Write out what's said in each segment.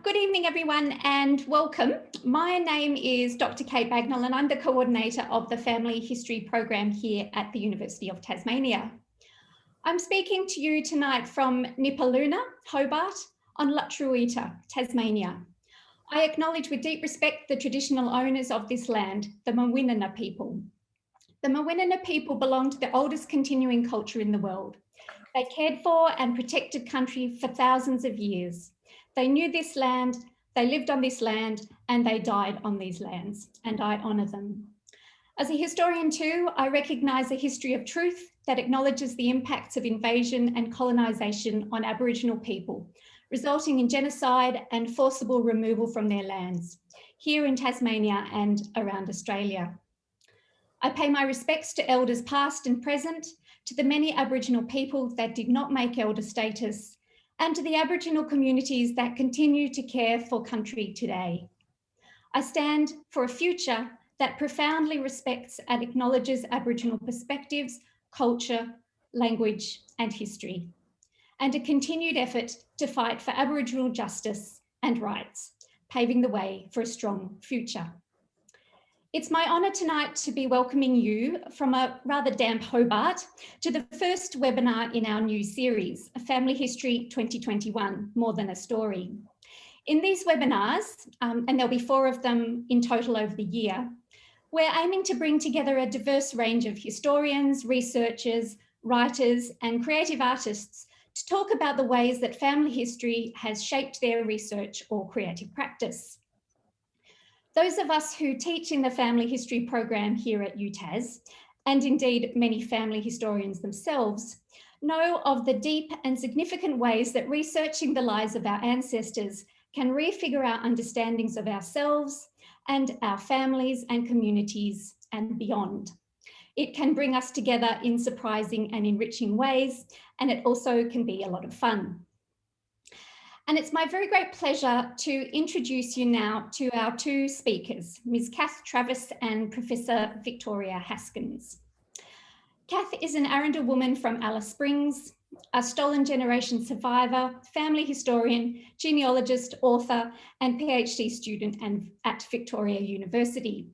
Good evening, everyone, and welcome. My name is Dr. Kate Bagnall, and I'm the coordinator of the Family History program here at the University of Tasmania. I'm speaking to you tonight from Nipaluna, Hobart, on Lutruwita, Tasmania. I acknowledge with deep respect the traditional owners of this land, the Mawinana people. The Mawinana people belong to the oldest continuing culture in the world. They cared for and protected country for thousands of years. They knew this land, they lived on this land, and they died on these lands, and I honour them. As a historian too, I recognise a history of truth that acknowledges the impacts of invasion and colonisation on Aboriginal people, resulting in genocide and forcible removal from their lands, here in Tasmania and around Australia. I pay my respects to elders past and present, to the many Aboriginal people that did not make elder status, and to the Aboriginal communities that continue to care for country today. I stand for a future that profoundly respects and acknowledges Aboriginal perspectives, culture, language, and history, and a continued effort to fight for Aboriginal justice and rights, paving the way for a strong future. It's my honour tonight to be welcoming you from a rather damp Hobart to the first webinar in our new series, Family History 2021, More Than a Story. In these webinars, and there'll be 4 of them in total over the year, we're aiming to bring together a diverse range of historians, researchers, writers, and creative artists to talk about the ways that family history has shaped their research or creative practice. Those of us who teach in the family history program here at UTAS, and indeed many family historians themselves, know of the deep and significant ways that researching the lives of our ancestors can refigure our understandings of ourselves and our families and communities and beyond. It can bring us together in surprising and enriching ways, and it also can be a lot of fun. And it's my very great pleasure to introduce you now to our 2 speakers, Ms. Kath Travis and Professor Victoria Haskins. Kath is an Arrernte woman from Alice Springs, a stolen generation survivor, family historian, genealogist, author, and PhD student at Victoria University.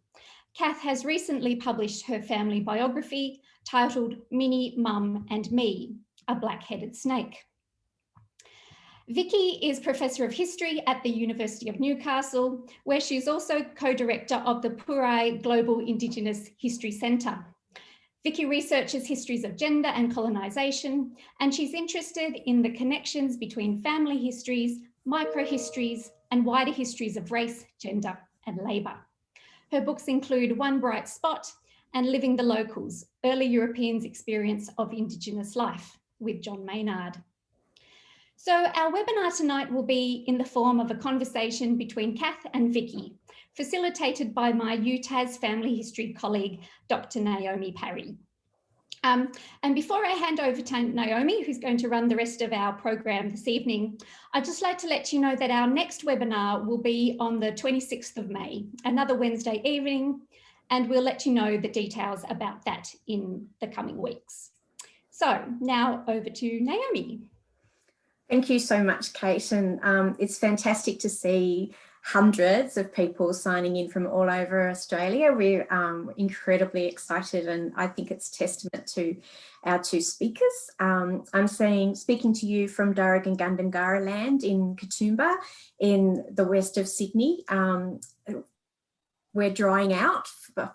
Kath has recently published her family biography titled Minnie, Mum and Me, a Black-Headed Snake. Vicky is Professor of History at the University of Newcastle, where she is also co-director of the Purai Global Indigenous History Centre. Vicky researches histories of gender and colonisation, and she's interested in the connections between family histories, micro-histories, and wider histories of race, gender, and labour. Her books include One Bright Spot and Living the Locals, Early Europeans' Experience of Indigenous Life with John Maynard. So our webinar tonight will be in the form of a conversation between Kath and Vicky, facilitated by my UTAS family history colleague, Dr. Naomi Parry. And before I hand over to Naomi, who's going to run the rest of our program this evening, I'd just like to let you know that our next webinar will be on the 26th of May, another Wednesday evening, and we'll let you know the details about that in the coming weeks. So now over to Naomi. Thank you so much, Kate, and it's fantastic to see hundreds of people signing in from all over Australia. We're incredibly excited, and I think it's testament to our 2 speakers. I'm speaking to you from Darugangandangara land in Katoomba in the west of Sydney. We're drying out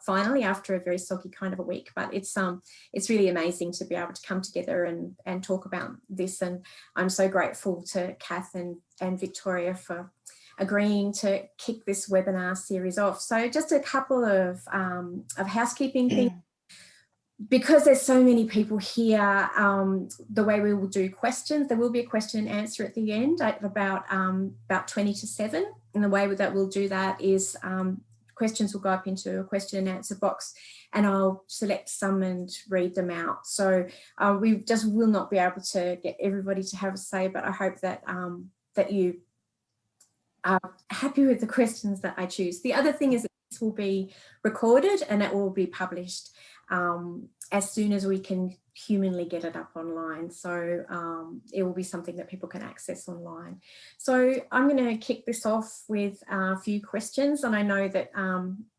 finally after a very soggy kind of a week, but it's really amazing to be able to come together and talk about this. And I'm so grateful to Kath and Victoria for agreeing to kick this webinar series off. So just a couple of housekeeping things. Because there's so many people here, the way we will do questions, there will be a question and answer at the end at about 20 to 7. And the way that we'll do that is questions will go up into a question and answer box, and I'll select some and read them out. So we just will not be able to get everybody to have a say, but I hope that that you are happy with the questions that I choose. The other thing is that this will be recorded and it will be published as soon as we can humanly get it up online. So it will be something that people can access online. So I'm going to kick this off with a few questions, and I know that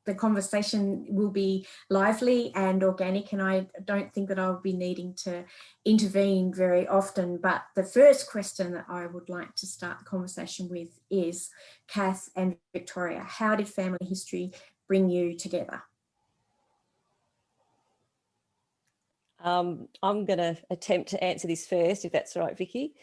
the conversation will be lively and organic, and I don't think that I'll be needing to intervene very often. But the first question that I would like to start the conversation with is, Kath and Victoria, how did family history bring you together? I'm going to attempt to answer this first, if that's all right, Vicky.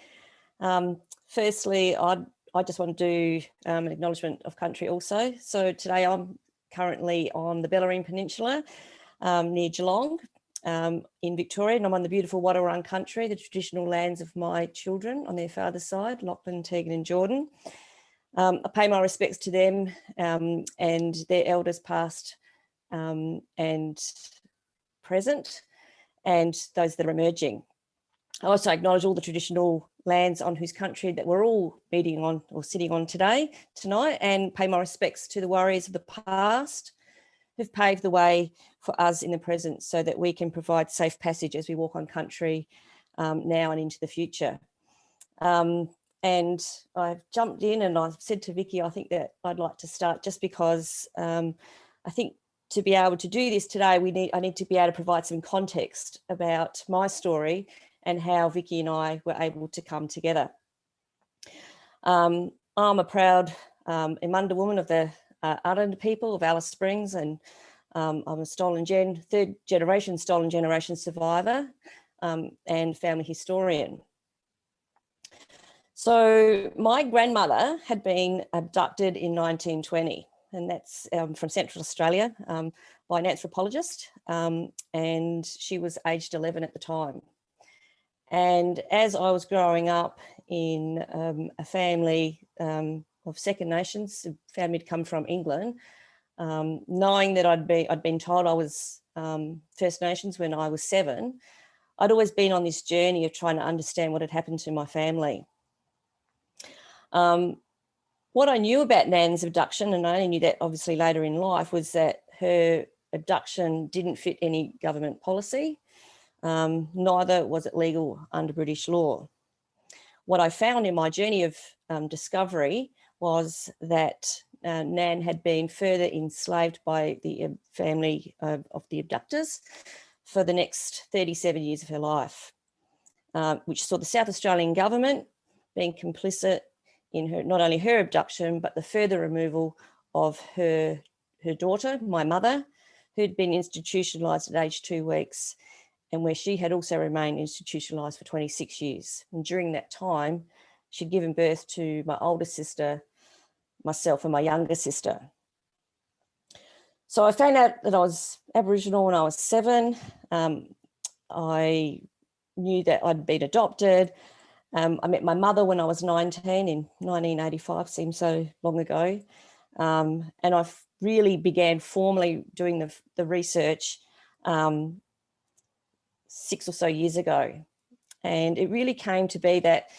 Firstly, I just want to do an acknowledgement of country also. So today I'm currently on the Bellarine Peninsula near Geelong in Victoria, and I'm on the beautiful Wadawurrung country, the traditional lands of my children on their father's side, Lachlan, Tegan and Jordan. I pay my respects to them and their elders past and present, and those that are emerging. I also acknowledge all the traditional lands on whose country that we're all meeting on or sitting on tonight, and pay my respects to the warriors of the past who've paved the way for us in the present so that we can provide safe passage as we walk on country now and into the future. And I've jumped in and I've said to Vicky, I think that I'd like to start just because I think to be able to do this today, I need to be able to provide some context about my story and how Vicky and I were able to come together. I'm a proud Imunda woman of the Aranda people of Alice Springs, and I'm a third generation stolen generation survivor and family historian. So my grandmother had been abducted in 1920. And that's from Central Australia by an anthropologist, and she was aged 11 at the time. And as I was growing up in a family of Second Nations, a family had come from England, knowing that I'd been told I was First Nations when I was 7, I'd always been on this journey of trying to understand what had happened to my family. What I knew about Nan's abduction, and I only knew that obviously later in life, was that her abduction didn't fit any government policy, neither was it legal under British law. What I found in my journey of discovery was that Nan had been further enslaved by the family of the abductors for the next 37 years of her life, which saw the South Australian government being complicit in her, not only her abduction, but the further removal of her daughter, my mother, who'd been institutionalised at age 2 weeks, and where she had also remained institutionalised for 26 years. And during that time, she'd given birth to my older sister, myself and my younger sister. So I found out that I was Aboriginal when I was 7. I knew that I'd been adopted. I met my mother when I was 19 in 1985, seems so long ago. And I really began formally doing the research 6 or so years ago. And it really came to be that,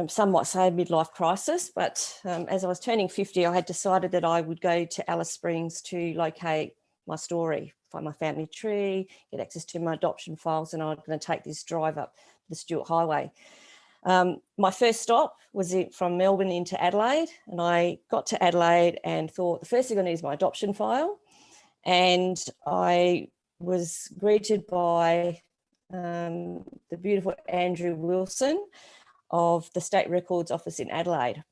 some might say a midlife crisis, but as I was turning 50, I had decided that I would go to Alice Springs to locate my story, find my family tree, get access to my adoption files, and I was going to take this drive up the Stuart Highway. My first stop was from Melbourne into Adelaide, and I got to Adelaide and thought the first thing I need is my adoption file. And I was greeted by the beautiful Andrew Wilson of the State Records Office in Adelaide.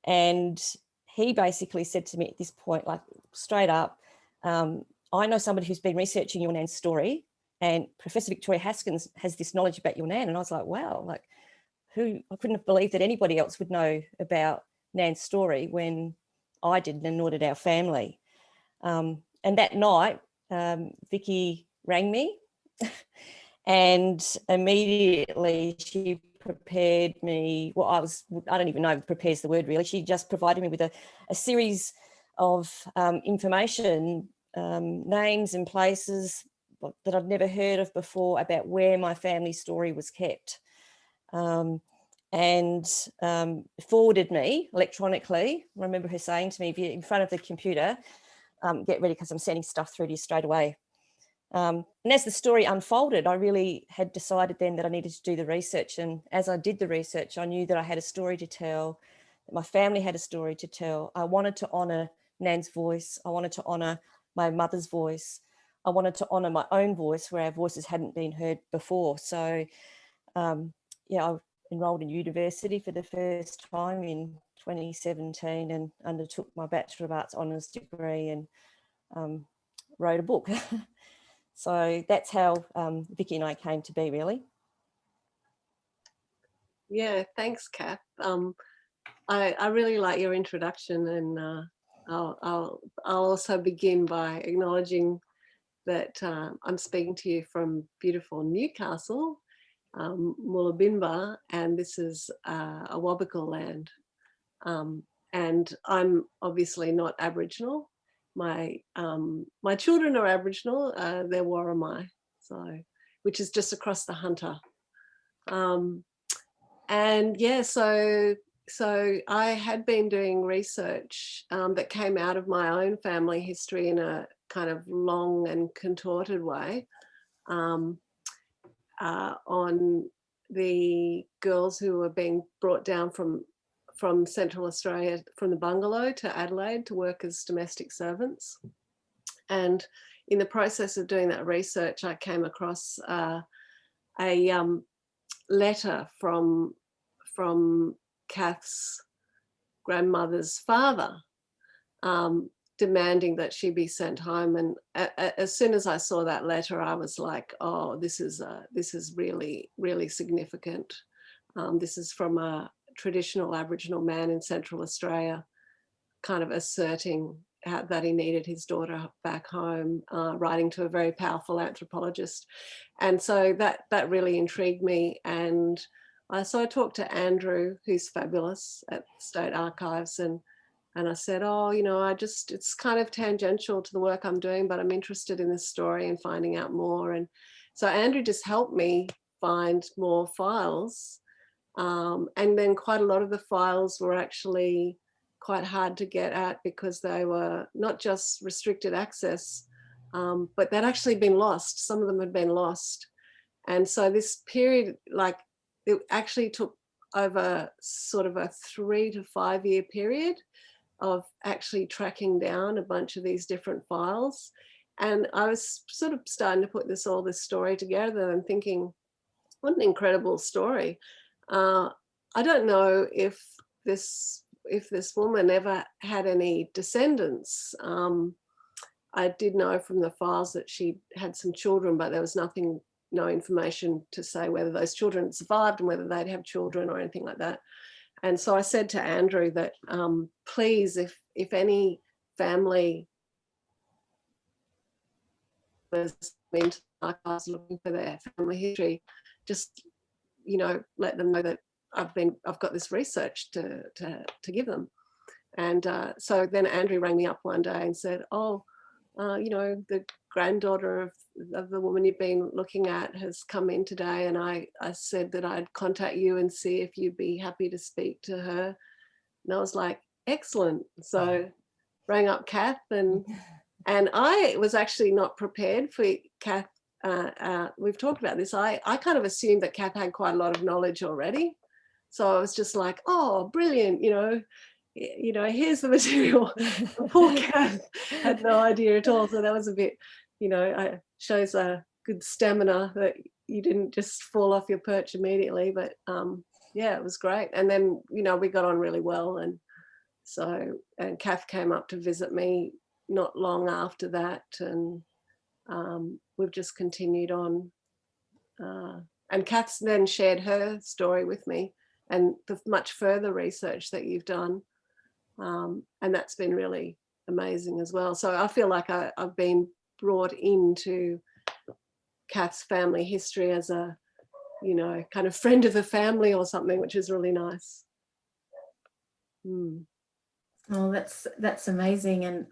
And he basically said to me at this point, like straight up, I know somebody who's been researching your Nan's story, and Professor Victoria Haskins has this knowledge about your Nan. And I was like, wow, like I couldn't have believed that anybody else would know about Nan's story when I didn't, and nor did our family. And that night, Vicky rang me and immediately she prepared me. Well, I don't even know if prepares the word really. She just provided me with a series of information, names and places that I'd never heard of before about where my family story was kept. And forwarded me electronically. I remember her saying to me, if you're in front of the computer, get ready because I'm sending stuff through to you straight away. And as the story unfolded, I really had decided then that I needed to do the research. And as I did the research, I knew that I had a story to tell, that my family had a story to tell. I wanted to honour Nan's voice. I wanted to honour my mother's voice. I wanted to honour my own voice where our voices hadn't been heard before. So, yeah, I enrolled in university for the first time in 2017 and undertook my Bachelor of Arts Honours degree and wrote a book. So that's how Vicky and I came to be, really. Yeah, thanks, Kath. I really like your introduction, and I'll also begin by acknowledging that I'm speaking to you from beautiful Newcastle, Moolabinba, and this is a Wabakal land. And I'm obviously not Aboriginal. My children are Aboriginal. They're Worimi, so which is just across the Hunter. And yeah, so I had been doing research that came out of my own family history in a kind of long and contorted way on the girls who were being brought down from Central Australia, from the bungalow to Adelaide to work as domestic servants. And in the process of doing that research, I came across a letter from Kath's grandmother's father, demanding that she be sent home. And as soon as I saw that letter, I was like, oh, this is really, really significant. This is from a traditional Aboriginal man in Central Australia, kind of asserting that he needed his daughter back home, writing to a very powerful anthropologist. And so that really intrigued me. And so I talked to Andrew, who's fabulous at State Archives, and I said, oh, you know, it's kind of tangential to the work I'm doing, but I'm interested in this story and finding out more. And so Andrew just helped me find more files. And then quite a lot of the files were actually quite hard to get at because they were not just restricted access, but they'd actually been lost. Some of them had been lost. And so this period, like, it actually took over sort of a 3 to 5 year period of actually tracking down a bunch of these different files. And I was sort of starting to put all this story together and thinking, what an incredible story. I don't know if this woman ever had any descendants. I did know from the files that she had some children, but there was no information to say whether those children survived and whether they'd have children or anything like that. And so I said to Andrew that, please, if any family was into archives looking for their family history, just, you know, let them know that I've got this research to give them. And so then Andrew rang me up one day and said, oh, you know, the granddaughter of the woman you've been looking at has come in today, and I said that I'd contact you and see if you'd be happy to speak to her. And I was like, excellent. So rang up Kath, and I was actually not prepared for Kath. We've talked about this. I kind of assumed that Kath had quite a lot of knowledge already. So I was just like, oh, brilliant, you know, here's the material. Poor Kath had no idea at all. So that was a bit, you know, shows a good stamina that you didn't just fall off your perch immediately. But yeah, it was great. And then, you know, we got on really well. And Kath came up to visit me not long after that. And we've just continued on. And Kath's then shared her story with me and the much further research that you've done. And that's been really amazing as well. So I feel like I've been brought into Kath's family history as a, you know, kind of friend of the family or something, which is really nice. Oh, that's amazing. And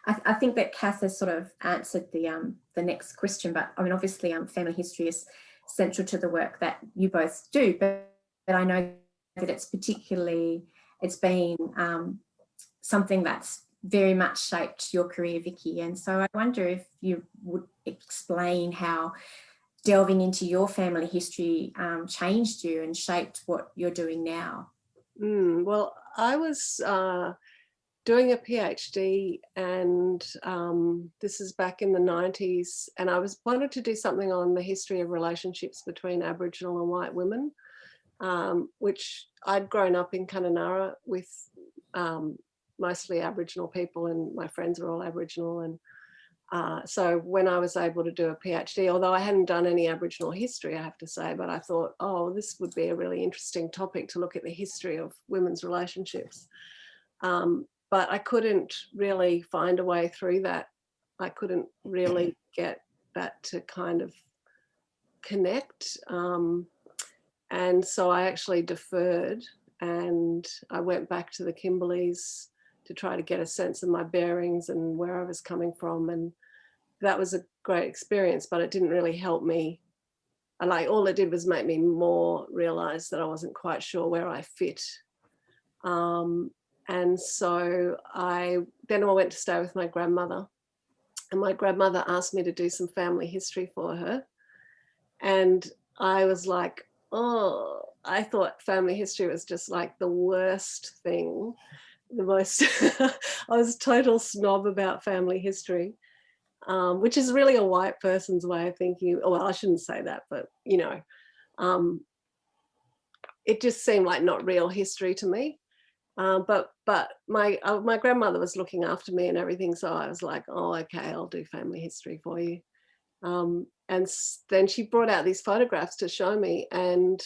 I think that Kath has sort of answered the next question, but I mean, obviously family history is central to the work that you both do, but I know that it's been something that's very much shaped your career, Vicky. And so I wonder if you would explain how delving into your family history changed you and shaped what you're doing now. Well, I was doing a PhD, and this is back in the 90s, and I wanted to do something on the history of relationships between Aboriginal and white women, which I'd grown up in Kununurra with mostly Aboriginal people, and my friends were all Aboriginal. And so when I was able to do a PhD, although I hadn't done any Aboriginal history, I have to say, but I thought, oh, this would be a really interesting topic to look at the history of women's relationships. But I couldn't really find a way through that. I couldn't really get that to kind of connect. And so I actually deferred, and I went back to the Kimberleys to try to get a sense of my bearings and where I was coming from. And that was a great experience, but it didn't really help me. All it did was make me more realize that I wasn't quite sure where I fit. And so I went to stay with my grandmother, and my grandmother asked me to do some family history for her. And I was like, oh, I thought family history was just like the worst thing, the most, I was a total snob about family history, which is really a white person's way of thinking. Well, I shouldn't say that, but you know, it just seemed like not real history to me. But my grandmother was looking after me and everything, so I was like, oh, okay, I'll do family history for you. And then she brought out these photographs to show me, and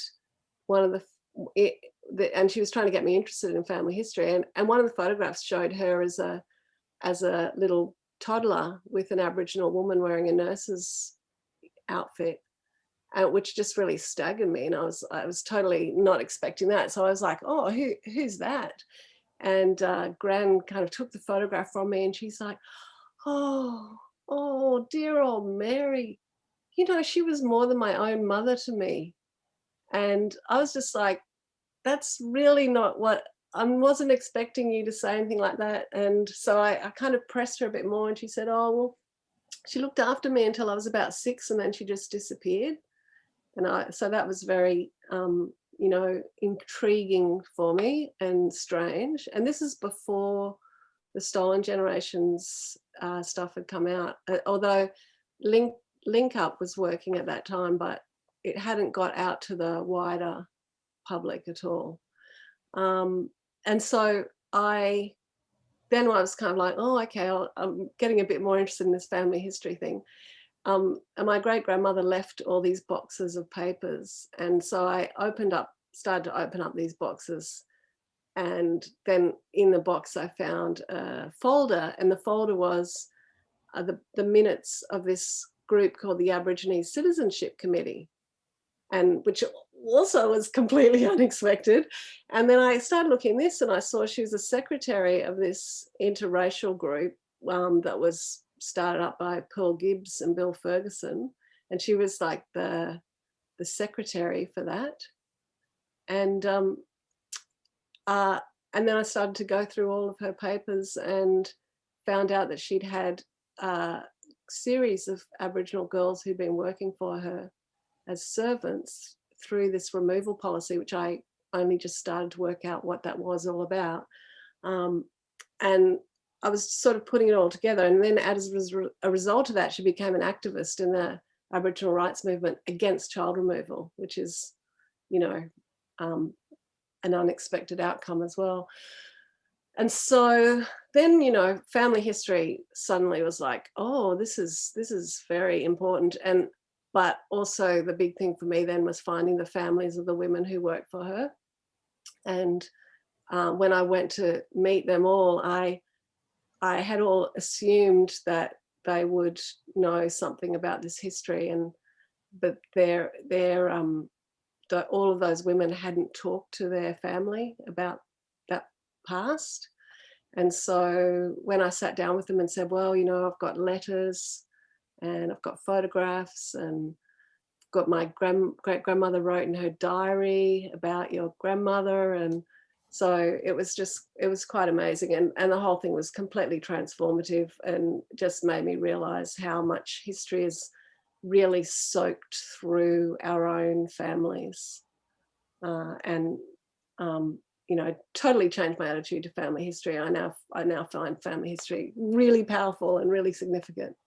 and she was trying to get me interested in family history, and one of the photographs showed her as a little toddler with an Aboriginal woman wearing a nurse's outfit, which just really staggered me, and I was totally not expecting that. So I was like, oh, who's that? And Gran kind of took the photograph from me, and she's like, oh, dear old Mary, you know, she was more than my own mother to me. And I was just like, that's really not what, I wasn't expecting you to say anything like that. And so I kind of pressed her a bit more, and she said, oh, well, she looked after me until I was about 6, and then she just disappeared. And so that was very, you know, intriguing for me and strange. And this is before the Stolen Generations stuff had come out, although Link Up was working at that time, but it hadn't got out to the wider public at all. And so I was kind of like, oh, okay, I'm getting a bit more interested in this family history thing. And my great-grandmother left all these boxes of papers. And so I started to open up these boxes. And then in the box, I found a folder, and the folder was the minutes of this group called the Aborigine Citizenship Committee, and which also was completely unexpected. And then I started looking at this, and I saw she was a secretary of this interracial group that was started up by Pearl Gibbs and Bill Ferguson, and she was like the secretary for that. And then I started to go through all of her papers and found out that she'd had a series of Aboriginal girls who'd been working for her as servants through this removal policy, which I only just started to work out what that was all about. And I was sort of putting it all together. And then as a result of that, she became an activist in the Aboriginal rights movement against child removal, which is, you know, an unexpected outcome as well. And so then, you know, family history suddenly was like, oh, this is very important. But also the big thing for me then was finding the families of the women who worked for her. And when I went to meet them all, I had all assumed that they would know something about this history, but all of those women hadn't talked to their family about that past. And so when I sat down with them and said, well, you know, I've got letters and I've got photographs, and I've got my great-grandmother wrote in her diary about your grandmother, and So it was quite amazing. And the whole thing was completely transformative and just made me realize how much history is really soaked through our own families. You know, totally changed my attitude to family history. I now find family history really powerful and really significant.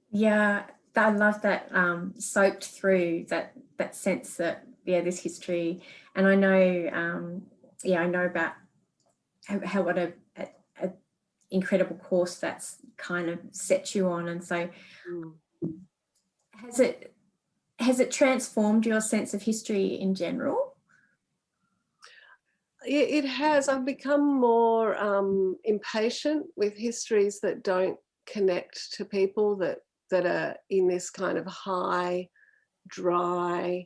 Yeah, I love that, soaked through, that sense that, yeah, this history. And I know, I know about how what a incredible course that's kind of set you on. And so has it transformed your sense of history in general? It has. I've become more impatient with histories that don't connect to people, that are in this kind of high, dry.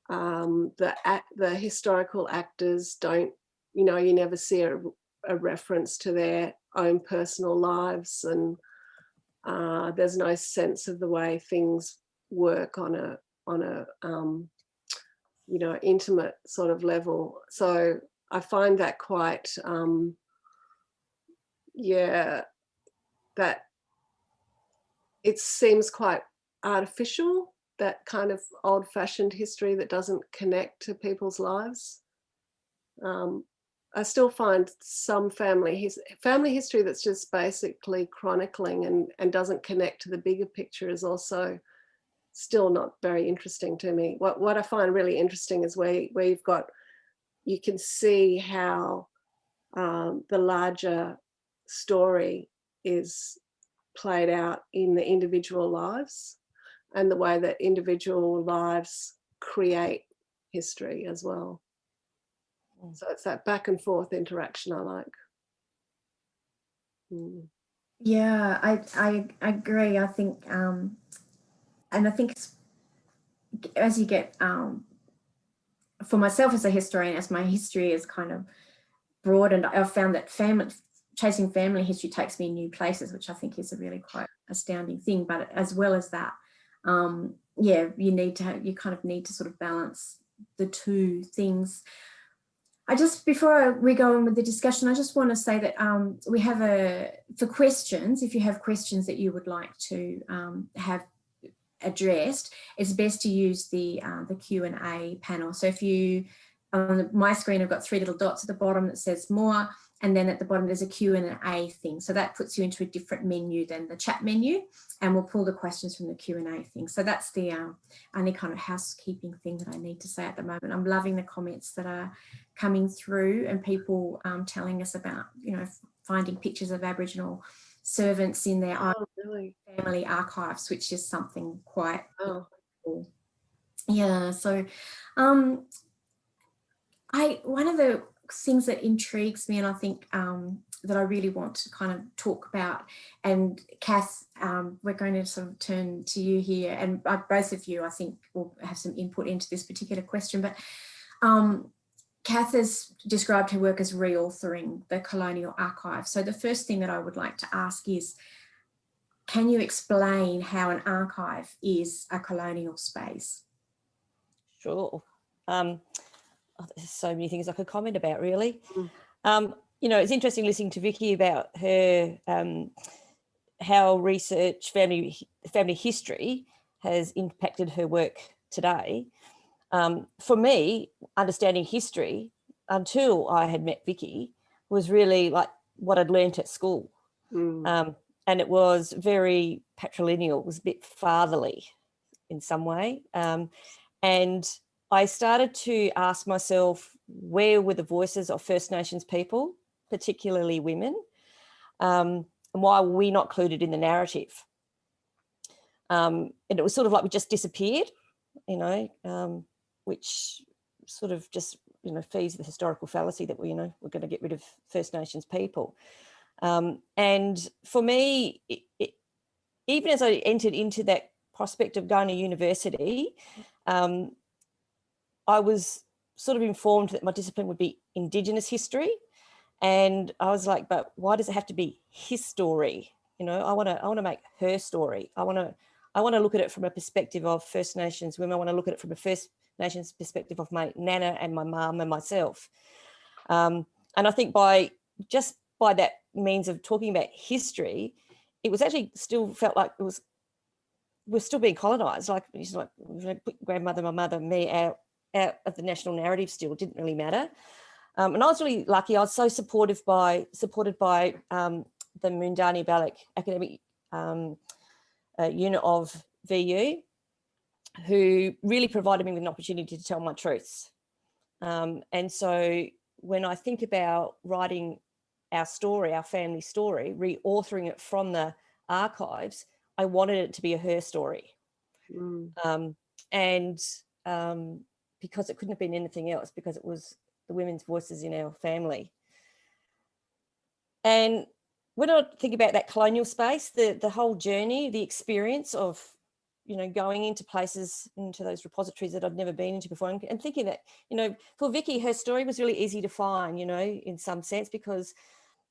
The historical actors don't, you know, you never see a reference to their own personal lives, and there's no sense of the way things work on a you know, intimate sort of level. So I find that quite, that it seems quite artificial, that kind of old-fashioned history that doesn't connect to people's lives. I still find some family history that's just basically chronicling and doesn't connect to the bigger picture is also still not very interesting to me. What I find really interesting is where you've got, you can see how the larger story is played out in the individual lives, and the way that individual lives create history as well. So it's that back and forth interaction I like. Yeah, I agree. I think, and I think as you get, for myself as a historian, as my history is kind of broadened, I've found that chasing family history takes me new places, which I think is a really quite astounding thing. But as well as that, you kind of need to sort of balance the two things. Before we go on with the discussion, I just want to say that we have for questions, if you have questions that you would like to have addressed, it's best to use the Q&A panel. So if you, on my screen, I've got 3 little dots at the bottom that says more, and then at the bottom there's a Q&A thing. So that puts you into a different menu than the chat menu, and we'll pull the questions from the Q&A thing. So that's the only kind of housekeeping thing that I need to say at the moment. I'm loving the comments that are coming through, and people telling us about, you know, finding pictures of Aboriginal servants in their own family archives, which is something quite cool. Yeah, so one of the things that intrigues me, and I think that I really want to kind of talk about, and Kath, we're going to sort of turn to you here, and both of you I think will have some input into this particular question, but Kath has described her work as reauthoring the colonial archive. So the first thing that I would like to ask is, can you explain how an archive is a colonial space? Sure. There's so many things I could comment about, really. You know, it's interesting listening to Vicky about her, how research, family history has impacted her work today. For me, understanding history until I had met Vicky was really like what I'd learnt at school. And it was very patrilineal, it was a bit fatherly in some way. And I started to ask myself, where were the voices of First Nations people, particularly women, and why were we not included in the narrative? And it was sort of like we just disappeared, you know, which sort of just, you know, feeds the historical fallacy that we're going to get rid of First Nations people. And for me, even as I entered into that prospect of going to university, I was sort of informed that my discipline would be Indigenous history. And I was like, but why does it have to be his story? You know, I want to make her story. I want I want to look at it from a perspective of First Nations women. I want to look at it from a First Nations perspective of my nana and my mum and myself. And I think by that means of talking about history, it was actually still felt like we're still being colonised. Like, grandmother, my mother, me out of the national narrative still didn't really matter. And I was really lucky. I was so supported by the Mundani Balak academic unit of VU, who really provided me with an opportunity to tell my truths. And so when I think about writing our story, our family story, reauthoring it from the archives, I wanted it to be a her story. And because it couldn't have been anything else, because it was the women's voices in our family. And when I think about that colonial space, the whole journey, the experience of, going into places, into those repositories that I'd never been into before, and thinking that, for Vicky, her story was really easy to find, in some sense, because,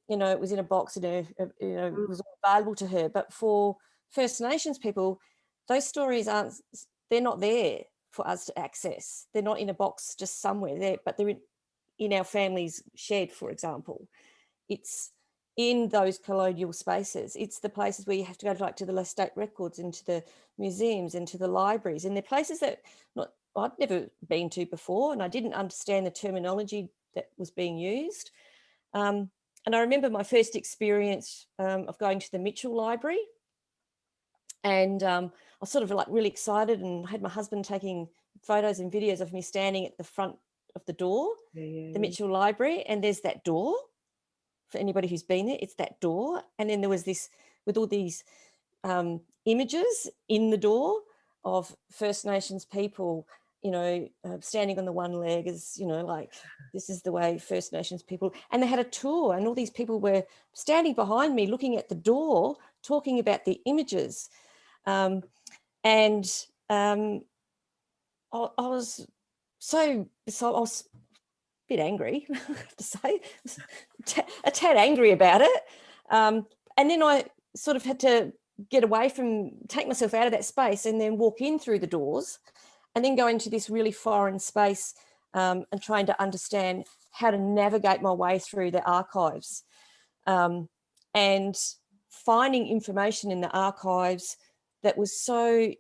it was in a box and, it was available to her. But for First Nations people, those stories they're not there for us to access. They're not in a box just somewhere there, but they're in our family's shed, for example. It's in those colonial spaces. It's the places where you have to go to the state records, into the museums, into the libraries, and they're places that I'd never been to before, and I didn't understand the terminology that was being used. And I remember my first experience of going to the Mitchell Library, and I was sort of really excited, and had my husband taking photos and videos of me standing at the front of the door, the Mitchell Library, and there's that door. For anybody who's been there, it's that door. And then there was this, with all these images in the door of First Nations people, standing on the one leg, as, like, this is the way First Nations people, and they had a tour, and all these people were standing behind me, looking at the door, talking about the images. I was a bit angry, I have to say, a tad angry about it. And then I sort of had to take myself out of that space and then walk in through the doors, and then go into this really foreign space, and trying to understand how to navigate my way through the archives, and finding information in the archives that was so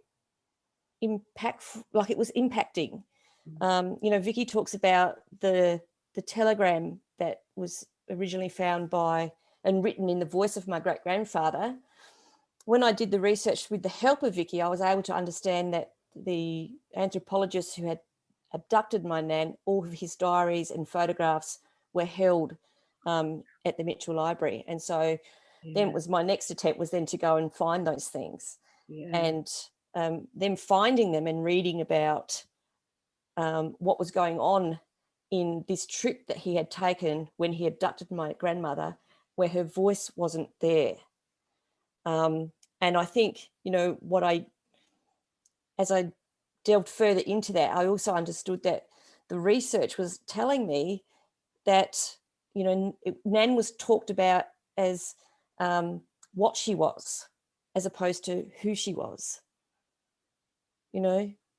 impactful, like it was impacting. Vicky talks about the telegram that was originally found by and written in the voice of my great-grandfather. When I did the research with the help of Vicky, I was able to understand that the anthropologist who had abducted my nan, all of his diaries and photographs were held at the Mitchell Library. And so then it was my next attempt was then to go and find those things. And then finding them and reading about what was going on in this trip that he had taken when he abducted my grandmother, where her voice wasn't there. And I think, as I delved further into that, I also understood that the research was telling me that, Nan was talked about as what she was, as opposed to who she was.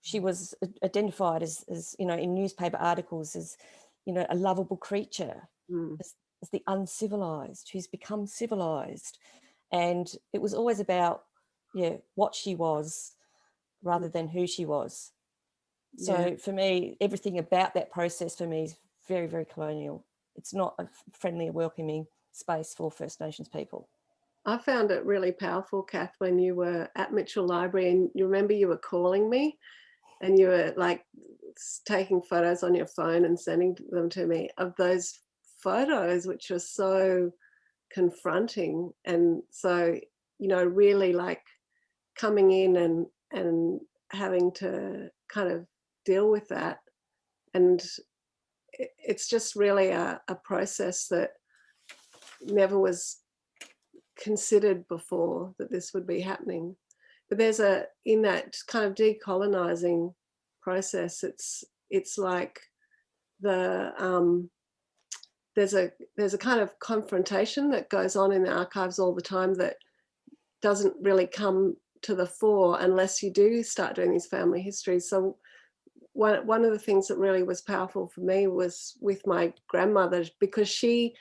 She was identified as in newspaper articles as, a lovable creature, as the uncivilized, who's become civilized. And it was always about, what she was rather than who she was. So for me, everything about that process for me is very, very colonial. It's not a friendly, welcoming space for First Nations people. I found it really powerful, Kath, when you were at Mitchell Library, and you remember you were calling me and you were like taking photos on your phone and sending them to me of those photos, which were so confronting. And so, really like coming in and having to kind of deal with that. And it's just really a process that never was considered before, that this would be happening. But there's in that kind of decolonizing process, it's like there's a kind of confrontation that goes on in the archives all the time that doesn't really come to the fore unless you do start doing these family histories. So one of the things that really was powerful for me was with my grandmother, because she,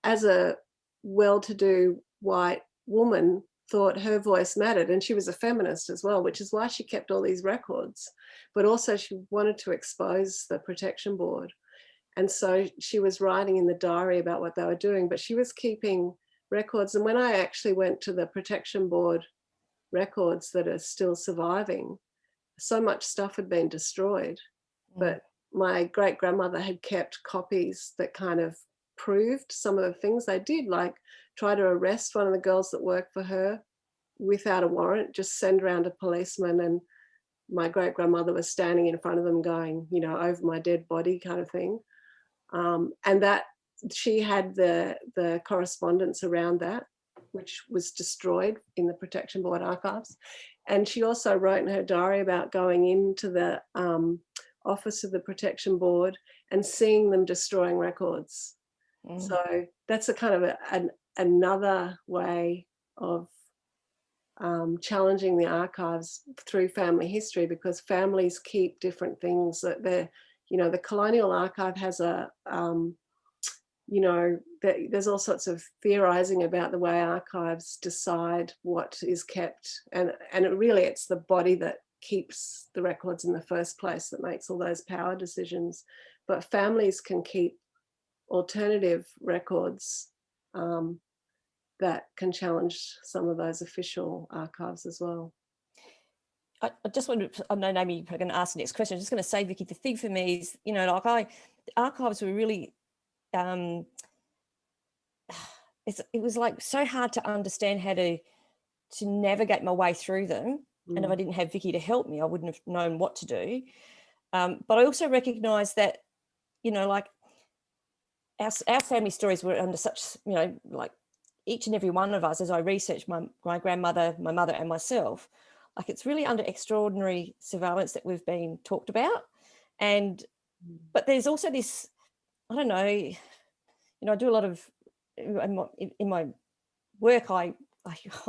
as a well-to-do white woman, thought her voice mattered, and she was a feminist as well, which is why she kept all these records. But also she wanted to expose the protection board, and so she was writing in the diary about what they were doing, but she was keeping records. And when I actually went to the protection board records that are still surviving, so much stuff had been destroyed, but my great grandmother had kept copies that kind of proved some of the things they did, like try to arrest one of the girls that worked for her without a warrant, just send around a policeman, and my great grandmother was standing in front of them going, you know, over my dead body kind of thing. And that she had the correspondence around that, which was destroyed in the Protection Board archives. And she also wrote in her diary about going into the office of the Protection Board and seeing them destroying records. So that's a kind of another way of challenging the archives through family history, because families keep different things that they're, you know, the Colonial Archive has a, you know, there's all sorts of theorizing about the way archives decide what is kept. And it's the body that keeps the records in the first place that makes all those power decisions. But families can keep alternative records that can challenge some of those official archives as well. I just wanted to, I know, Naomi, you're going to ask the next question. I'm just going to say, Vicky, the thing for me is, you know, like the archives were really, it was like so hard to understand how to navigate my way through them. And if I didn't have Vicky to help me, I wouldn't have known what to do. But I also recognise that, you know, like our family stories were under such, you know, like each and every one of us, as I researched my grandmother, my mother and myself, like it's really under extraordinary surveillance that we've been talked about. And, but there's also this, I don't know, you know, I do a lot of, in my work, I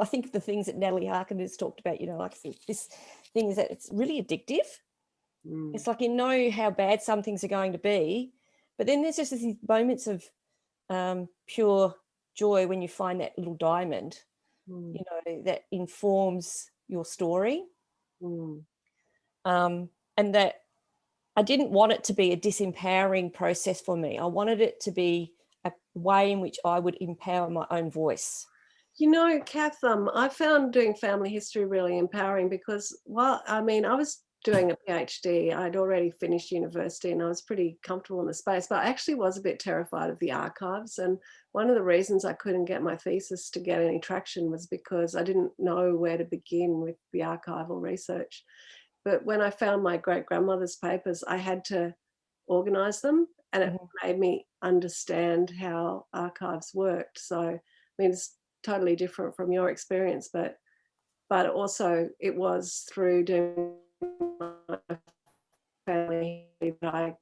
think of the things that Natalie Harkin has talked about, you know, like this thing is that it's really addictive. It's like you know how bad some things are going to be, but then there's just these moments of pure joy when you find that little diamond, you know, that informs your story. And that I didn't want it to be a disempowering process for me. I wanted it to be a way in which I would empower my own voice. You know, Kath, I found doing family history really empowering because, well, I mean, I was doing a PhD. I'd already finished university and I was pretty comfortable in the space, but I actually was a bit terrified of the archives. And one of the reasons I couldn't get my thesis to get any traction was because I didn't know where to begin with the archival research. But when I found my great-grandmother's papers, I had to organise them, and it made me understand how archives worked. So, I mean, it's totally different from your experience, but also it was through doing my family that I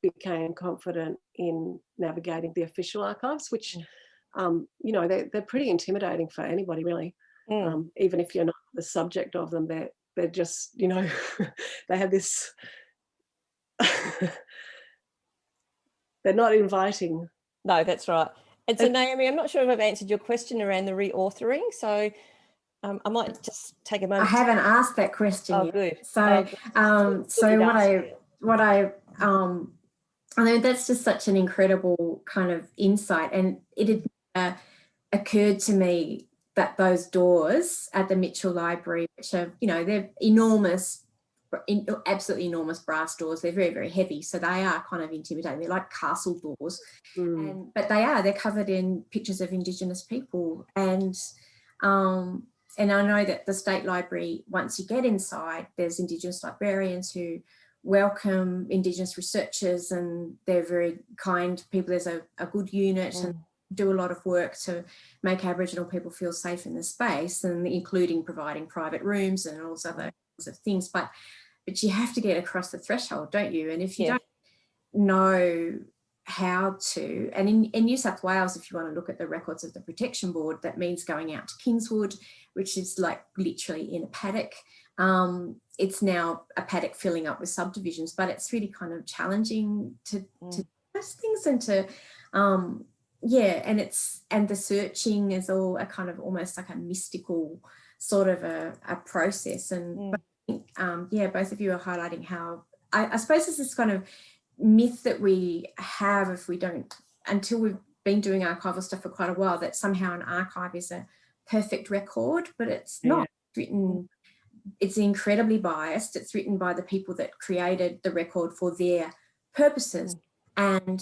became confident in navigating the official archives, which, you know, they're pretty intimidating for anybody, really. Even if you're not the subject of them, they're just, you know, they have this, they're not inviting. No, that's right. And so, Naomi, I'm not sure if I've answered your question around the reauthoring, so I might just take a moment. I haven't asked that question yet. Good. So, I mean, that's just such an incredible kind of insight, and it had occurred to me that those doors at the Mitchell Library, which are, you know, they're enormous, absolutely enormous brass doors. They're very, very heavy, so they are kind of intimidating. They're like castle doors, but they're covered in pictures of Indigenous people, and I know that the State Library, once you get inside, there's Indigenous librarians who welcome Indigenous researchers, and they're very kind people. There's a good unit and do a lot of work to make Aboriginal people feel safe in the space, and including providing private rooms and all those other kinds of things. But you have to get across the threshold, don't you? And if you don't know how to, and in New South Wales, if you want to look at the records of the Protection Board, that means going out to Kingswood, which is like literally in a paddock. It's now a paddock filling up with subdivisions, but it's really kind of challenging to do those things and to, yeah, and the searching is all a kind of almost like a mystical sort of a process. And I think, yeah, both of you are highlighting how, I suppose this is kind of myth that we have if we don't, until we've been doing archival stuff for quite a while, that somehow an archive is a perfect record, but it's not. Written, it's incredibly biased. It's written by the people that created the record for their purposes. And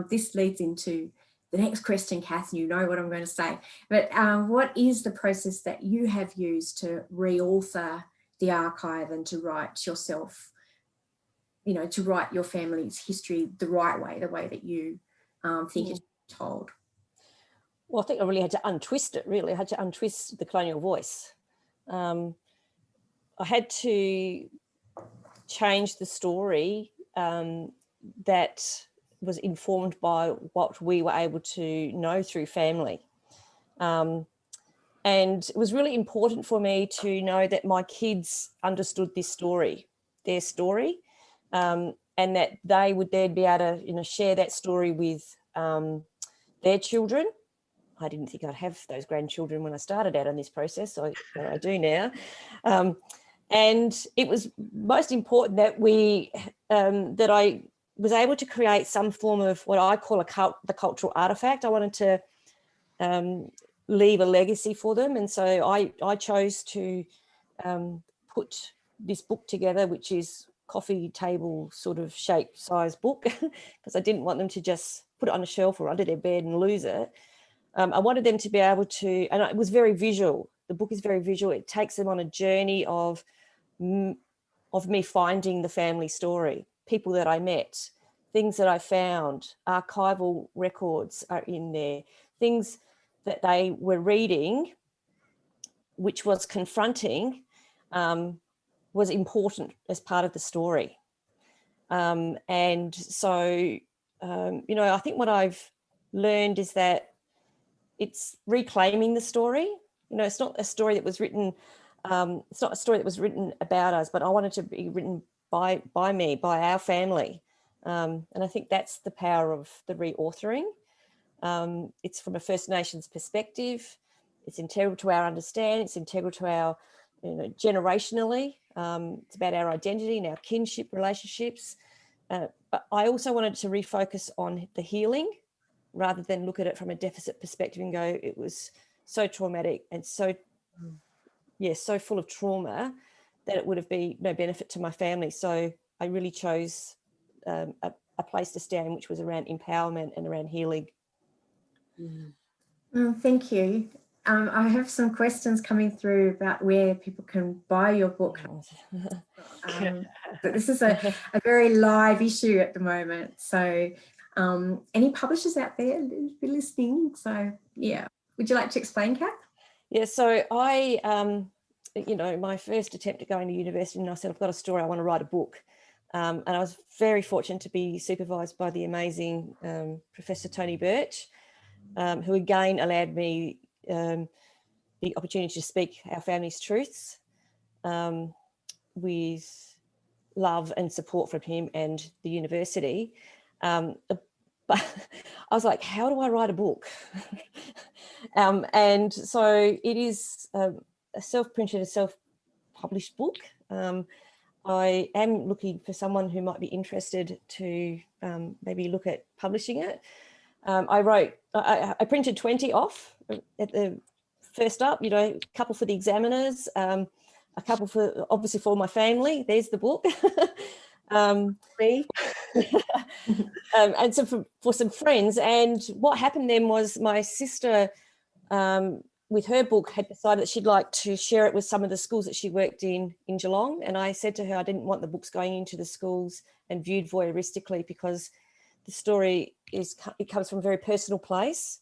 this leads into the next question, Kath, you know what I'm going to say. But what is the process that you have used to reauthor the archive and to write yourself, you know, to write your family's history the right way, the way that you think it's told? Well, I think I really had to untwist it, really. I had to untwist the colonial voice. I had to change the story that was informed by what we were able to know through family. And it was really important for me to know that my kids understood this story, their story, and that they would then be able to, you know, share that story with their children. I didn't think I'd have those grandchildren when I started out on this process, so I do now. And it was most important that that I was able to create some form of what I call the cultural artifact. I wanted to leave a legacy for them, and so I chose to put this book together, which is coffee table sort of shape size book, because I didn't want them to just put it on a shelf or under their bed and lose it. I wanted them to be able to, and it was very visual. The book is very visual. It takes them on a journey of me finding the family story, people that I met, things that I found, archival records are in there, things that they were reading, which was confronting, was important as part of the story. And so, you know, I think what I've learned is that it's reclaiming the story. You know, it's not a story that was written, it's not a story that was written about us, but I wanted to be written by me, by our family. And I think that's the power of the reauthoring. It's from a First Nations perspective. It's integral to our understanding. It's integral to our, you know, generationally. It's about our identity and our kinship relationships. But I also wanted to refocus on the healing rather than look at it from a deficit perspective and go, it was so traumatic and so, yeah, so full of trauma that it would have been no benefit to my family. So I really chose a place to stand, which was around empowerment and around healing. Thank you. I have some questions coming through about where people can buy your book. But this is a very live issue at the moment. So any publishers out there be listening? So yeah, would you like to explain, Kath? Yeah, so I, you know, my first attempt at going to university, and I said, I've got a story, I want to write a book. And I was very fortunate to be supervised by the amazing Professor Tony Birch, who again allowed me the opportunity to speak our family's truths with love and support from him and the university. But I was like, how do I write a book? And so it is a self-printed, a self-published book. I am looking for someone who might be interested to maybe look at publishing it. I printed 20 off at the first up, you know, a couple for the examiners, a couple for, obviously, for my family. There's the book. And so for some friends. And what happened then was my sister, with her book, had decided that she'd like to share it with some of the schools that she worked in Geelong. And I said to her, I didn't want the books going into the schools and viewed voyeuristically, because the story it comes from a very personal place.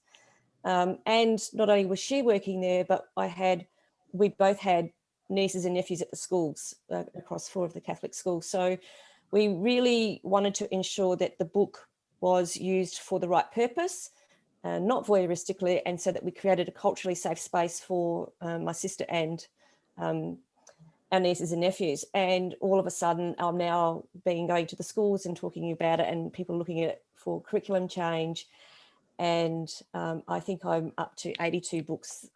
And not only was she working there, but we both had nieces and nephews at the schools, across 4 of the Catholic schools. So we really wanted to ensure that the book was used for the right purpose, not voyeuristically, and so that we created a culturally safe space for my sister and our nieces and nephews. And all of a sudden, I'm now going to the schools and talking about it, and people looking at it for curriculum change. And I think I'm up to 82 books.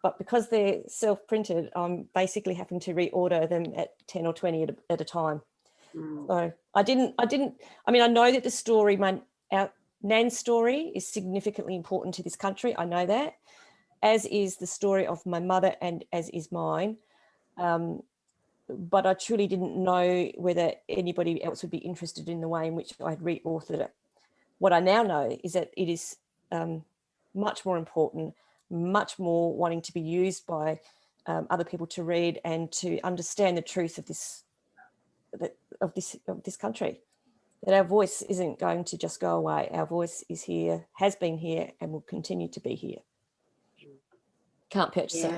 But because they're self-printed, I'm basically having to reorder them at 10 or 20 at a time. So I mean, I know that the story, our Nan's story is significantly important to this country. I know that, as is the story of my mother and as is mine. But I truly didn't know whether anybody else would be interested in the way in which I had reauthored it. What I now know is that it is much more important, much more wanting to be used by other people to read and to understand the truth of this country. That our voice isn't going to just go away. Our voice is here, has been here, and will continue to be here. Can't purchase it.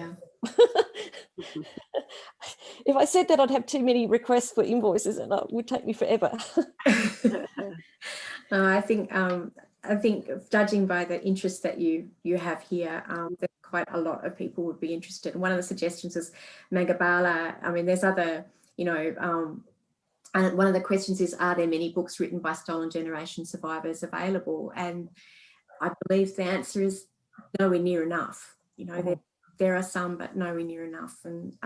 If I said that, I'd have too many requests for invoices, and it would take me forever. No, I think judging by the interest that you have here, that quite a lot of people would be interested. And one of the suggestions is Magabala. I mean, there's other, and one of the questions is, are there many books written by stolen generation survivors available? And I believe the answer is nowhere near enough. There are some, but nowhere near enough. And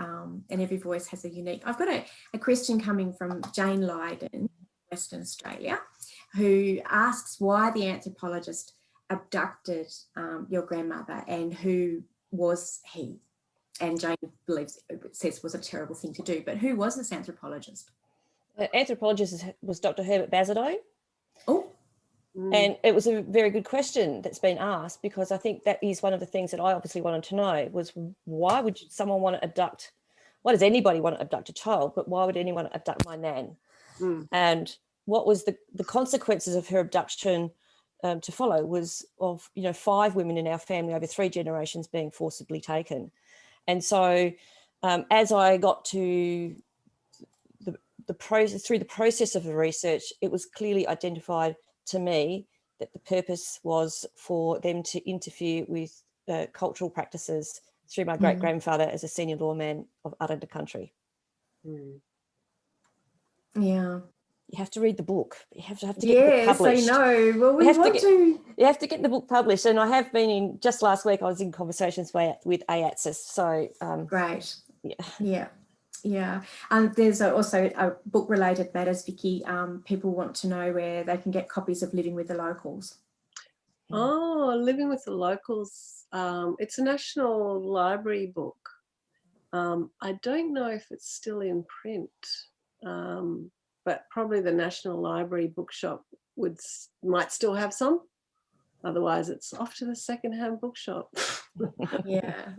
every voice has a unique. I've got a question coming from Jane Lydon, Western Australia, who asks why the anthropologist abducted your grandmother and who was he? And Jane says was a terrible thing to do. But who was this anthropologist? The anthropologist was Dr. Herbert Bazadow. Oh. And it was a very good question that's been asked, because I think that is one of the things that I obviously wanted to know was, why would someone want to abduct? Why does anybody want to abduct a child? But why would anyone abduct my nan? And what was the consequences of her abduction to follow was of 5 women in our family over 3 generations being forcibly taken. And so as I got to the process, through the process of the research, it was clearly identified to me that the purpose was for them to interfere with cultural practices through my great-grandfather as a senior lawman of Aranda country. Yeah. You have to read the book. You have to get the book published. Yes, I know. Well, you have to get the book published. And I have been just last week, I was in conversations with AATSIS. So great. Yeah. Yeah. There's also a book-related matters, Vicky. People want to know where they can get copies of Living with the Locals. Oh, Living with the Locals. It's a National Library book. I don't know if it's still in print, but probably the National Library bookshop might still have some. Otherwise, it's off to the secondhand bookshop. Yeah.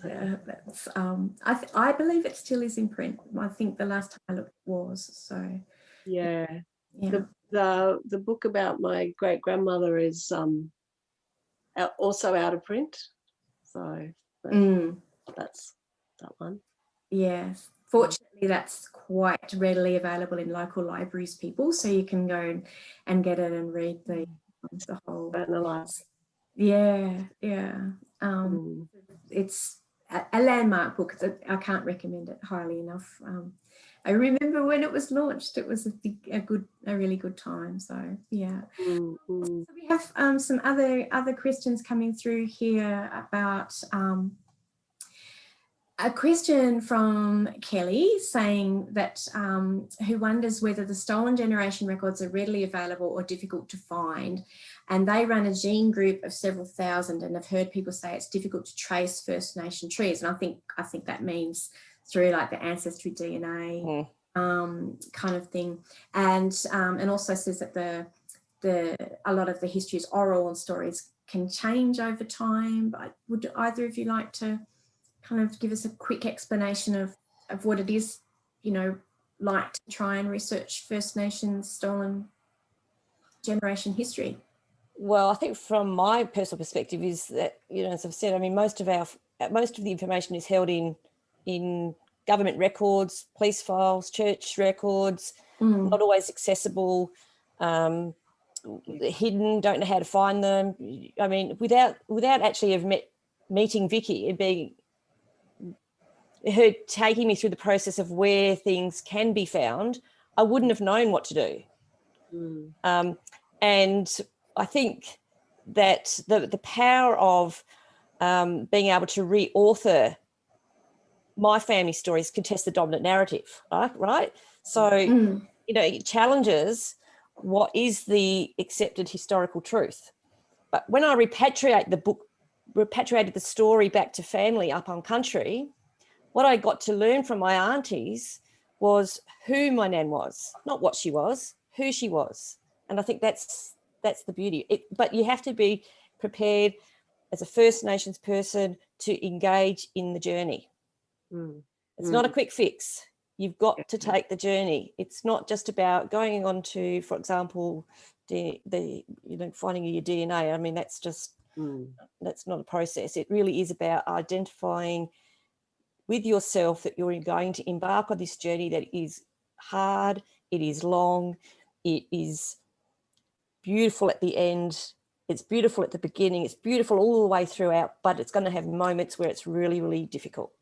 That's I believe it still is in print. I think the last time I looked it was. So yeah. The book about my great grandmother is also out of print. So that's that one. Yes. Fortunately, that's quite readily available in local libraries, people. So you can go and get it and read the whole. Yeah. It's a landmark book. I can't recommend it highly enough. I remember when it was launched, it was a really good time. So yeah. So we have some other questions coming through here about a question from Kelly saying that who wonders whether the stolen generation records are readily available or difficult to find. And they run a gene group of several thousand and have heard people say it's difficult to trace First Nation trees. And I think that means through like the ancestry DNA kind of thing. And also says that a lot of the history is oral and stories can change over time. But would either of you like to kind of give us a quick explanation of what it is, like to try and research First Nations stolen generation history? Well, I think from my personal perspective is that, as I've said, I mean, most of the information is held in government records, police files, church records, not always accessible. hidden, don't know how to find them. I mean, without actually meeting Vicky and being her taking me through the process of where things can be found, I wouldn't have known what to do. And I think that the power of being able to reauthor my family stories, contest the dominant narrative, right? So, it challenges what is the accepted historical truth. But when I repatriated the story back to family up on country, what I got to learn from my aunties was who my nan was, not what she was, who she was. And I think that's the beauty. But you have to be prepared as a First Nations person to engage in the journey. It's not a quick fix. You've got to take the journey. It's not just about going on to, for example, finding your DNA. I mean, that's just, that's not a process. It really is about identifying with yourself that you're going to embark on this journey that is hard, it is long, it is beautiful at the end, it's beautiful at the beginning, it's beautiful all the way throughout, but it's going to have moments where it's really, really difficult.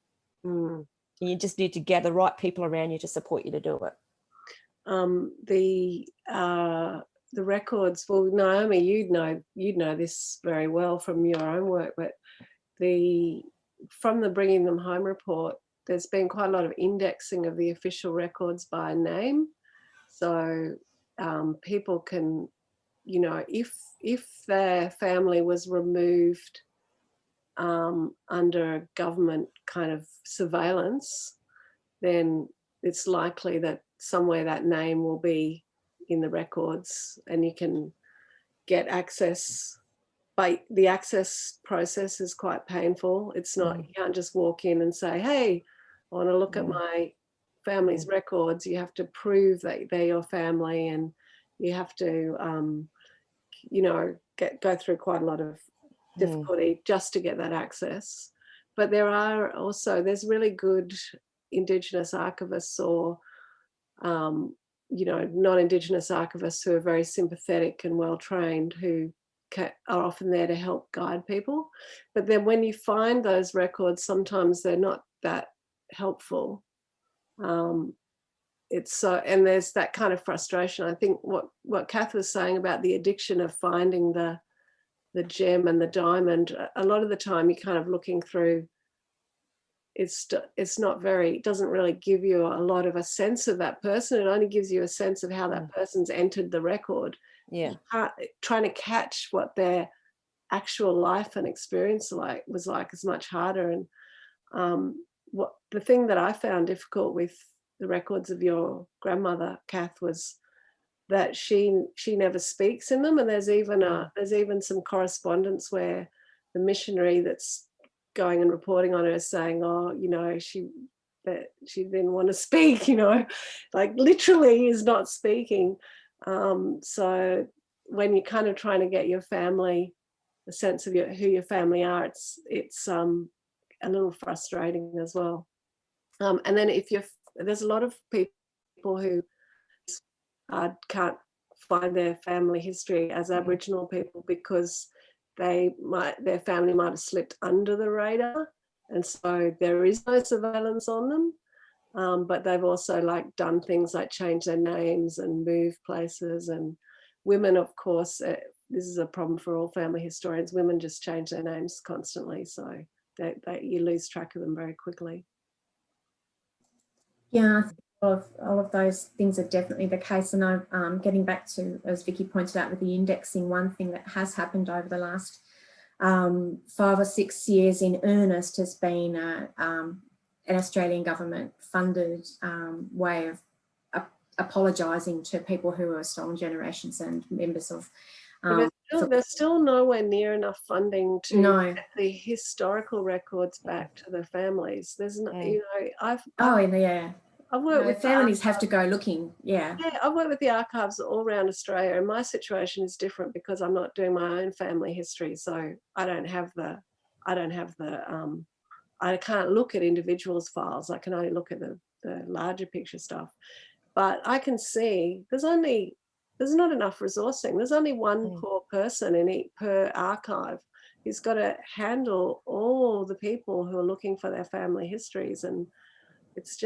And you just need to gather the right people around you to support you to do it. The records, well, Naomi, you'd know this very well from your own work, but from the Bringing Them Home report, there's been quite a lot of indexing of the official records by name. So people can, if their family was removed under government kind of surveillance, then it's likely that somewhere that name will be in the records and you can get access. But the access process is quite painful. It's not, you can't just walk in and say, hey, I want to look at my family's records. You have to prove that they're your family, and you have to, go through quite a lot of difficulty just to get that access. But there's really good Indigenous archivists or, non-Indigenous archivists who are very sympathetic and well-trained, who are often there to help guide people. But then when you find those records, sometimes they're not that helpful. And there's that kind of frustration. I think what Kath was saying about the addiction of finding the gem and the diamond, a lot of the time you're kind of looking through, it doesn't really give you a lot of a sense of that person. It only gives you a sense of how that person's entered the record. Trying to catch what their actual life and experience was like is much harder. And the thing that I found difficult with the records of your grandmother, Kath, was that she never speaks in them, and there's even some correspondence where the missionary that's going and reporting on her is saying, she didn't want to speak, like literally is not speaking. So when you're kind of trying to get your family, a sense of who your family are, it's a little frustrating as well. And then there's a lot of people who can't find their family history as Aboriginal people because their family might have slipped under the radar, and so there is no surveillance on them. But they've also done things like change their names and move places. And women, of course, this is a problem for all family historians. Women just change their names constantly, so you lose track of them very quickly. Yeah, I think all of those things are definitely the case. And I'm getting back to, as Vicky pointed out with the indexing, one thing that has happened over the last 5 or 6 years in earnest has been an Australian government funded way of apologising to people who are stolen generations and members of... there's still nowhere near enough funding to get the historical records back to the families. There's no, I've worked with families have to go looking. Yeah, I've worked with the archives all around Australia, and my situation is different because I'm not doing my own family history, so I can't look at individuals' files. I can only look at the larger picture stuff. But I can see there's only there's not enough resourcing. There's only one poor person per archive who's got to handle all the people who are looking for their family histories, and it's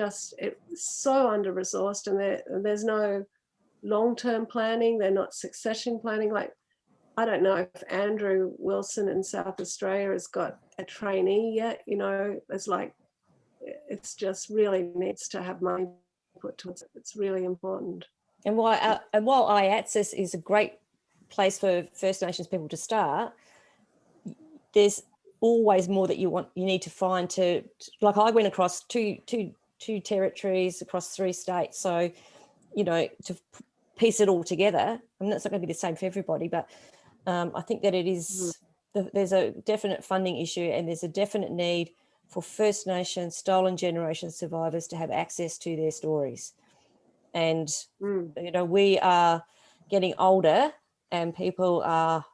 so under-resourced, and there's no long-term planning. They're not succession planning. Like, I don't know if Andrew Wilson in South Australia has got a trainee yet. You know, it's just really needs to have money put towards it. It's really important. And while IATSIS is a great place for First Nations people to start, there's always more that you need to find to like I went across two territories across 3 states. So, you know, to piece it all together, I mean, that's not going to be the same for everybody, but I think that it is, there's a definite funding issue, and there's a definite need for First Nations stolen generation survivors to have access to their stories. And, you know, we are getting older, and people are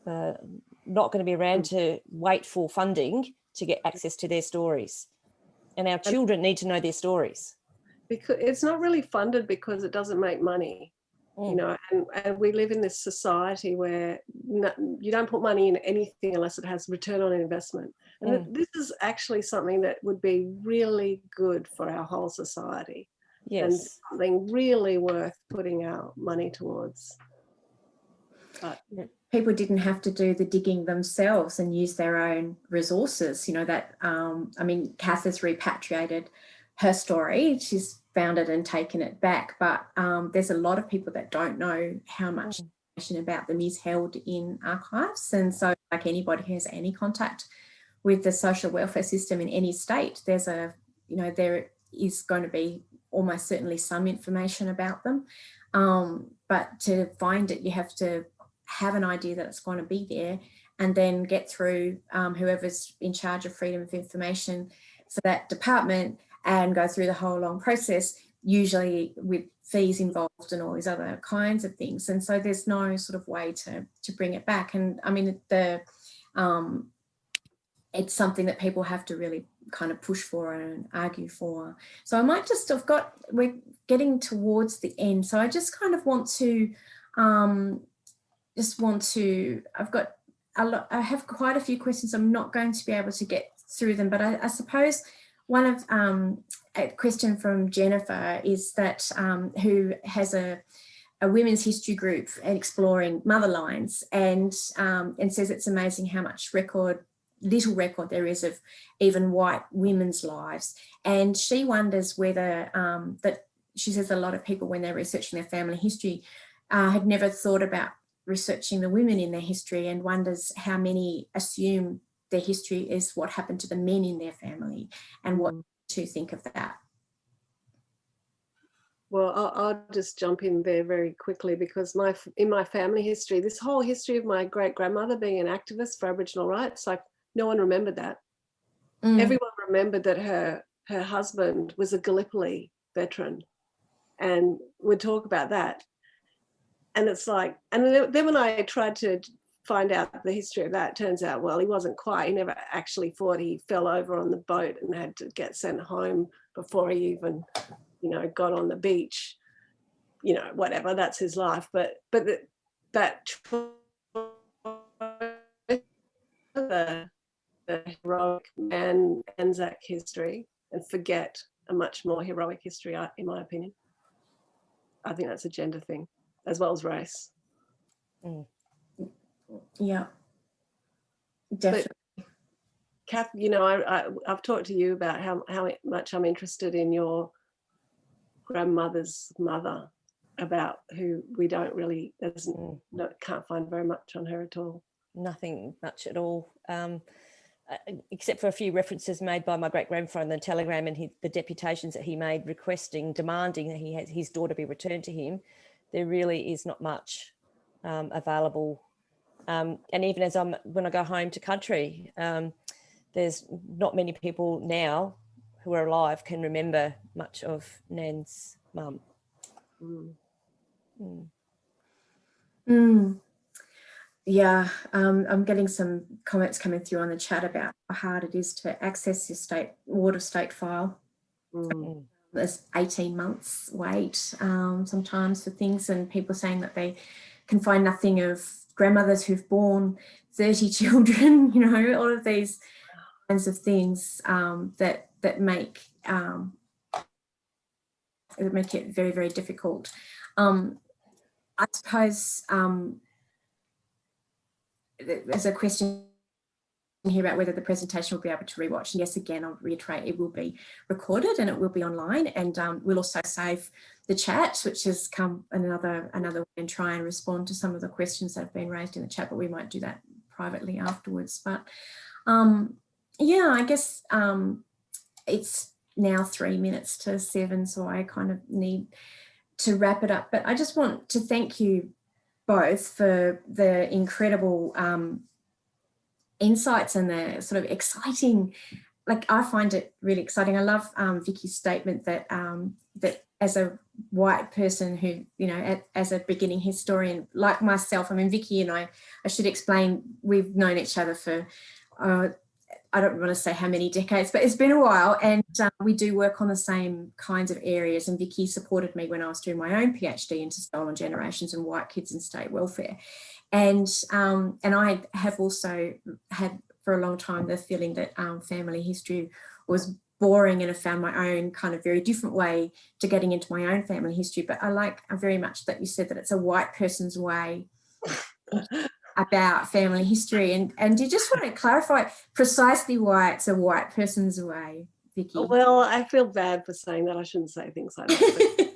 not going to be around to wait for funding to get access to their stories. And our children need to know their stories. Because it's not really funded because it doesn't make money. You know, and we live in this society where you don't put money in anything unless it has return on investment. And this is actually something that would be really good for our whole society. Yes. And something really worth putting our money towards. But people didn't have to do the digging themselves and use their own resources. You know, that, I mean, Kath has repatriated her story. She's found it and taken it back, but there's a lot of people that don't know how much information about them is held in archives. And so, like anybody who has any contact with the social welfare system in any state, there's a, you know, there is going to be almost certainly some information about them, but to find it, you have to have an idea that it's going to be there, and then get through whoever's in charge of freedom of information, so that department, and go through the whole long process, usually with fees involved and all these other kinds of things. And so there's no sort of way to bring it back. And I mean, it's something that people have to really kind of push for and argue for. So I might just, we're getting towards the end. So I just kind of want to, I have quite a few questions. I'm not going to be able to get through them, but I suppose one of a question from Jennifer is that who has a women's history group exploring mother lines, and says it's amazing how much little record there is of even white women's lives. And she wonders whether that she says a lot of people, when they're researching their family history, had never thought about researching the women in their history, and wonders how many assume their history is what happened to the men in their family, and what to think of that. Well, I'll just jump in there very quickly, because in my family history, this whole history of my great-grandmother being an activist for Aboriginal rights, like, no one remembered that. Everyone remembered that her husband was a Gallipoli veteran, and would talk about that. And it's like, and then when I tried to find out the history of that, it turns out, well, he wasn't quite, he never actually fought. He fell over on the boat and had to get sent home before he even, you know, got on the beach, you know, whatever, that's his life. But that the heroic man Anzac history, and forget a much more heroic history, in my opinion. I think that's a gender thing as well as race. Yeah, definitely. But, Kath, you know, I've talked to you about how much I'm interested in your grandmother's mother, about who we don't really, can't find very much on her at all. Nothing much at all, except for a few references made by my great-grandfather in the telegram, and the deputations that he made demanding that his daughter be returned to him. There really is not much available. And even when I go home to country, there's not many people now who are alive can remember much of Nan's mum. Yeah, I'm getting some comments coming through on the chat about how hard it is to access your ward of state file. there's 18 months wait sometimes for things, and people saying that they can find nothing of grandmothers who've borne 30 children, you know, all of these kinds of things that make it very, very difficult. I suppose there's a question here about whether the presentation will be able to rewatch. And yes, again, I'll reiterate, it will be recorded and it will be online, and we'll also save the chat, which has come another way, and try and respond to some of the questions that have been raised in the chat, but we might do that privately afterwards. But yeah, I guess it's now 3 minutes to 7, so I kind of need to wrap it up. But I just want to thank you both for the incredible insights and the sort of exciting, like I find it really exciting. I love Vicky's statement that that as a white person who, you know, as a beginning historian like myself, I mean, Vicky and I should explain, we've known each other for I don't want to say how many decades, but it's been a while, and we do work on the same kinds of areas. And Vicky supported me when I was doing my own PhD into stolen generations and white kids and state welfare. And I have also had for a long time the feeling that family history was boring, and have found my own kind of very different way to getting into my own family history. But I like very much that you said that it's a white person's way about family history, and do you just want to clarify precisely why it's a white person's way, Vicky? Well, I feel bad for saying that. I shouldn't say things like that.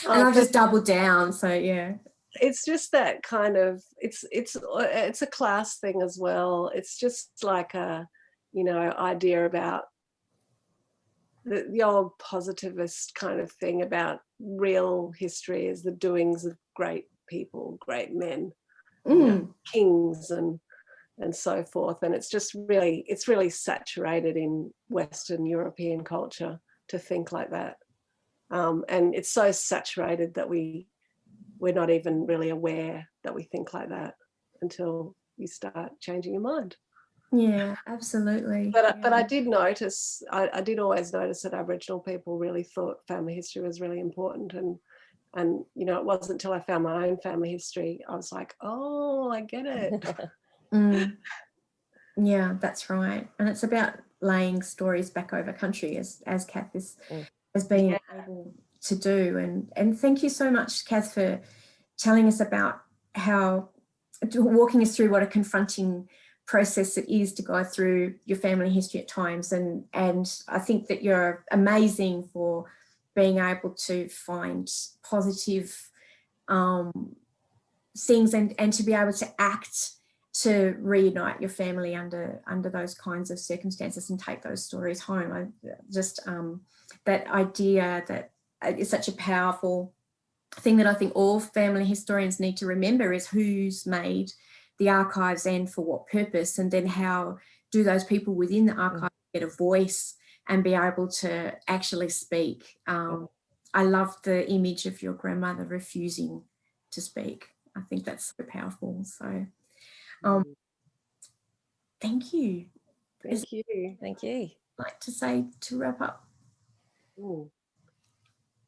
And I've just doubled down, so yeah. It's just that kind of, it's a class thing as well. It's just like a, you know, idea about the old positivist kind of thing about real history is the doings of great people, great men, you know, kings and so forth. And it's just really, it's really saturated in Western European culture to think like that. And it's so saturated that we're not even really aware that we think like that until you start changing your mind. Yeah, absolutely. But I did notice, I did always notice that Aboriginal people really thought family history was really important. And you know, it wasn't until I found my own family history, I was like, oh, I get it. Yeah, that's right. And it's about laying stories back over country, as Kath has been able to do. And thank you so much, Kath, for telling us about how, walking us through what a confronting process it is to go through your family history at times. And I think that you're amazing for being able to find positive things and to be able to act to reunite your family under those kinds of circumstances and take those stories home. I just that idea that is such a powerful thing that I think all family historians need to remember is who's made the archives and for what purpose, and then how do those people within the archive get a voice and be able to actually speak. I love the image of your grandmother refusing to speak. I think that's so powerful. So thank you. Thank you. Thank you. Like to say to wrap up? Ooh.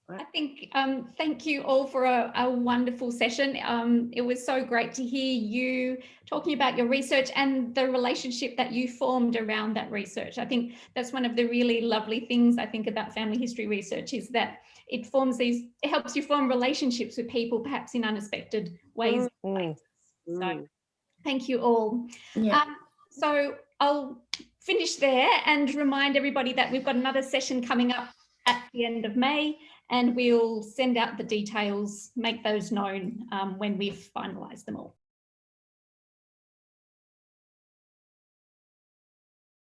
I think thank you all for a wonderful session. It was so great to hear you talking about your research and the relationship that you formed around that research. I think that's one of the really lovely things I think about family history research is that it helps you form relationships with people perhaps in unexpected ways. So thank you all. Yeah. So I'll finish there and remind everybody that we've got another session coming up at the end of May, and we'll send out the details, make those known when we've finalised them all.